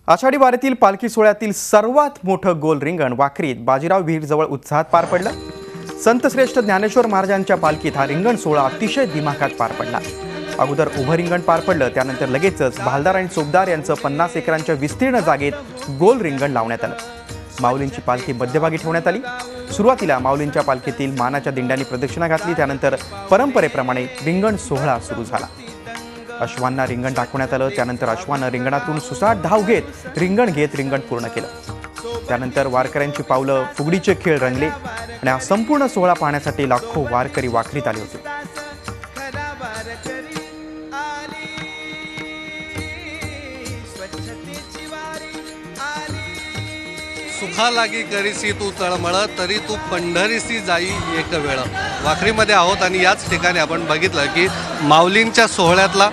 आषाढी वारीतील पालखी सोहळ्यातील सर्वात मोठं गोल रिंगण वाखरीत बाजीराव विहीरजवळ उत्साहात पार पडलं। संतश्रेष्ठ ज्ञानेश्वर महाराजांच्या पालखीत हा रिंगण सोहळा अतिशय दिमाखात पार पडला। अगोदर उभं रिंगण पार पडलं, त्यानंतर लगेचच भालदार आणि चोपदार यांचं 50 एकरांच्या विस्तीर्ण जागेत गोल रिंगण लावण्यात आलं। माऊलींची पालखी मध्यभागी ठेवण्यात आली। सुरुवातीला माऊलींच्या पालखीतील मानाच्या दिंड्यांनी प्रदक्षिणा घातली, त्यानंतर परंपरेप्रमाणे रिंगण सोहळा सुरू झाला। अश्वांना रिंगण दाखवण्यात आलं, त्यानंतर अश्वानं रिंगणातून सुसाट धाव घेत रिंगण पूर्ण केलं। त्यानंतर वारकऱ्यांची पावलं फुगडीचे खेळ रंगले आणि हा संपूर्ण सोहळा पाहण्यासाठी लाखो वारकरी वाखरीत आले होते। सुखा लागी करीसी तू तळमळ, तरी तू पंढरीसी जाई एक वेळ। वाखरीमध्ये आहोत आणि याच ठिकाणी आपण बघितलं की माऊलींच्या सोहळ्यातला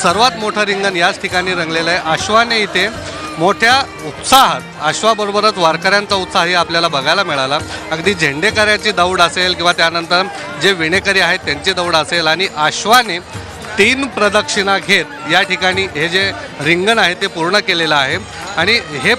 सर्वात मोठं रिंगण याच ठिकाणी रंगलेलं आहे। अश्वाने इथे मोठ्या उत्साहात, अश्वाबरोबरच वारकऱ्यांचा उत्साहही आपल्याला बघायला मिळाला। अगदी झेंडेकऱ्याची दौड असेल किंवा त्यानंतर जे विणेकरी आहेत त्यांची दौड असेल आणि अश्वाने 3 प्रदक्षिणा घेत या ठिकाणी हे जे रिंगण आहे ते पूर्ण केलेलं आहे। आणि हे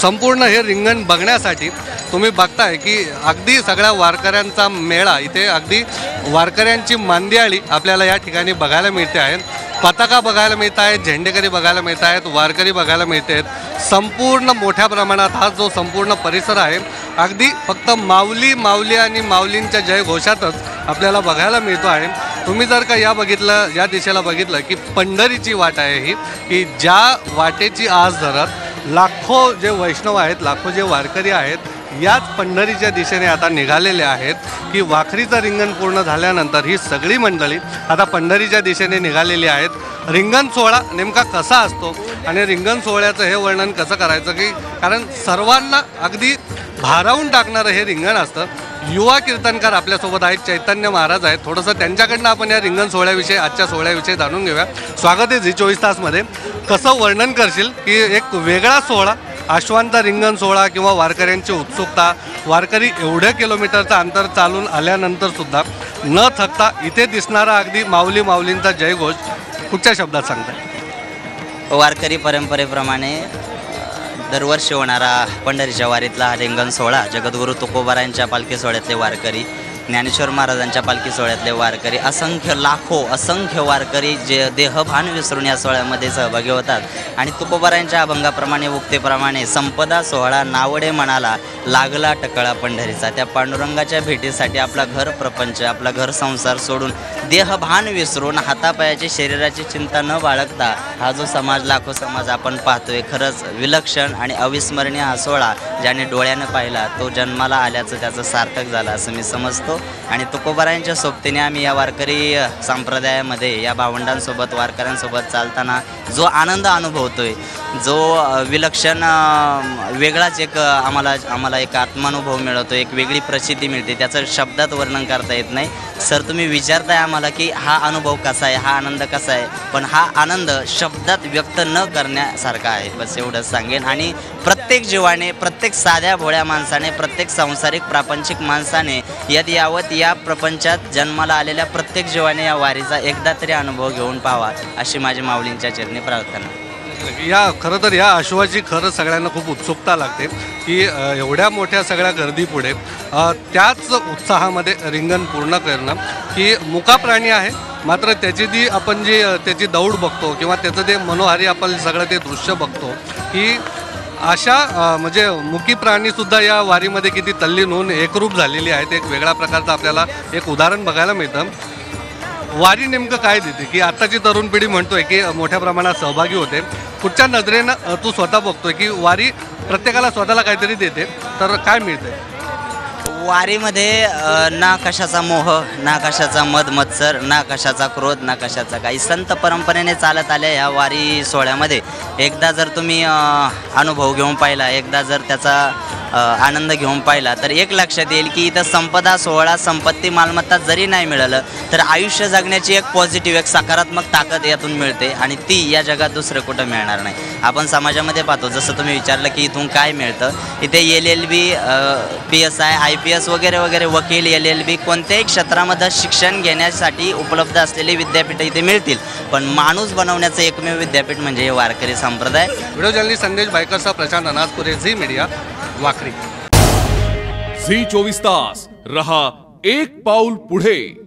संपूर्ण हे रिंगण बघण्यासाठी तुम्ही बघताय की अगदी सगळ्या वारकऱ्यांचा मेळा इथे, अगदी वारकऱ्यांची मांदियाळी आपल्याला या ठिकाणी बघायला मिळते आहे। पताका बघायला मिळत आहेत, झेंडेकरी बघायला मिळत आहेत, वारकरी बघायला मिळत आहेत। संपूर्ण मोठ्या प्रमाणात हा जो संपूर्ण परिसर आहे अगदी फक्त माऊली माऊली आणि माऊलींच्या जयघोषातच आपल्याला बघायला मिळतो आहे। तुम्ही जर का या दिशेला बघितलं की पंढरीची वाट आहे ही, की ज्या वाटेची आज धरत लाखो जे वैष्णव आहेत, लाखो जे वारकरी आहेत, याच पंढरीच्या दिशेने आता निघालेले आहेत। की वाखरीचं रिंगण पूर्ण झाल्यानंतर ही सगळी मंडळी आता पंढरीच्या दिशेने निघालेली आहेत। रिंगण सोहळा नेमका कसा असतो आणि रिंगण सोहळ्याचं हे वर्णन कसं करायचं, की कारण सर्वांना अगदी भारावून टाकणारं हे रिंगण असतं। युवा कीर्तनकार आपल्यासोबत आहेत, चैतन्य महाराज आहेत। थोडंसं त्यांच्याकडनं आपण या रिंगण सोहळ्याविषयी, आजच्या सोहळ्याविषयी जाणून घेऊया। स्वागत आहे झी24 तासमध्ये। कसं वर्णन करशील की एक वेगळा सोहळा, अश्वांचा रिंगण सोहळा किंवा वारकऱ्यांची उत्सुकता, वारकरी एवढ्या किलोमीटरचं अंतर चालून आल्यानंतर सुद्धा न थकता इथे दिसणारा अगदी माऊली माऊलींचा जयघोष कुठच्या शब्दात सांगताय? वारकरी परंपरेप्रमाणे दरवर्षी होणारा पंढरीच्या वारीतला हा रिंगण सोहळा, जगद्गुरू तुकोबारायांच्या पालखी सोहळ्यातले वारकरी, ज्ञानेश्वर महाराजांच्या पालखी सोहळ्यातले वारकरी, असंख्य वारकरी जे देहभान विसरून या सोहळ्यामध्ये सहभागी होतात। आणि तुकोबारायांच्या अभंगाप्रमाणे, उक्तीप्रमाणे संपदा सोहळा नावडे मनाला, लागला टकळा पंढरीचा। त्या पांडुरंगाच्या भेटीसाठी आपला घर प्रपंच, आपला घर संसार सोडून देहभान विसरून हातापायाची शरीराची चिंता न बाळगता हा जो समाज, लाखो समाज आपण पाहतोय, खरंच विलक्षण आणि अविस्मरणीय हा सोहळा ज्याने डोळ्यानं पाहिला तो जन्माला आल्याचं त्याचं सार्थक झालं असं मी समजतो। आणि तुकोबारायांच्या सोबतीने आम्ही या वारकरी संप्रदायामध्ये या भावंडांसोबत, वारकऱ्यांसोबत चालताना जो आनंद अनुभवतोय, जो विलक्षण वेगळाच एक आम्हाला एक आत्मानुभव मिळतो, एक वेगळी प्रचिती मिळते, त्याचं शब्दात वर्णन करता येत नाही। सर, तुम्ही विचारताय आम्हाला की हा अनुभव कसा आहे, हा आनंद कसा आहे, पण हा आनंद शब्दात व्यक्त न करण्यासारखा आहे, बस एवढंच सांगेन। आणि प्रत्येक जीवाने, प्रत्येक साध्या भोळ्या माणसाने, प्रत्येक सांसारिक प्रापंचिक माणसाने यावत या प्रपंचात जन्माला आलेल्या प्रत्येक जीवाने या वारीचा एकदा तरी अनुभव घेऊन पाहावा अशी माझी माऊलींच्या चरणी प्रार्थना। खरं तर या अश्वाची खरं सगळ्यांना खूप उत्सुकता लागते की एवढ्या मोठ्या सगळ्या गर्दीपुढे त्याच उत्साहामध्ये रिंगण पूर्ण करणं, की मुका प्राणी आहे मात्र त्याची आपण जी त्याची दौड बघतो किंवा त्याचं ते मनोहारी आपण सगळं ते दृश्य बघतो, की अशा म्हणजे मुकी प्राणीसुद्धा या वारीमध्ये किती तल्लीन होऊन एकरूप झालेली आहेत। एक वेगळ्या प्रकारचं आपल्याला एक उदाहरण बघायला मिळतं। वारी नेमकं काय देते, की आत्ताची तरुण पिढी म्हणतोय की मोठ्या प्रमाणात सहभागी होते, कुठच्या नजरेनं तू स्वतः बघतोय की वारी प्रत्येकाला स्वतःला काहीतरी देते, तर काय मिळते वारीमध्ये? ना कशाचा मोह, ना कशाचा मत्सर, ना कशाचा क्रोध, ना कशाचा काही। संत परंपरेने चालत आल्या या वारी सोहळ्यामध्ये एकदा जर तुम्ही अनुभव घेऊन पाहिला, एकदा जर त्याचा आनंद घेऊन पाहिला, तर एक लक्षात येईल की इथं संपदा सोहळा, संपत्ती, मालमत्ता जरी नाही मिळालं तर आयुष्य जगण्याची एक पॉझिटिव्ह, एक सकारात्मक ताकद यातून मिळते आणि ती या जगात दुसरं कुठं मिळणार नाही। आपण समाजामध्ये पाहतो, जसं तुम्ही विचारलं की इथून काय मिळतं, इथे LLB, PSI, IPS वगैरे वगैरे, वकील, LLB कोणत्याही क्षेत्रामध्ये शिक्षण घेण्यासाठी उपलब्ध असलेली विद्यापीठं इथे मिळतील, पण माणूस बनवण्याचं एकमेव विद्यापीठ म्हणजे हे वारकरी संप्रदाय. व्हिडिओ जर्नलिस्ट संदेश बायकरचा Prashant Anaspure, Zee media, Wakhari. Zee 24 तास रहा एक पाऊल पुढे.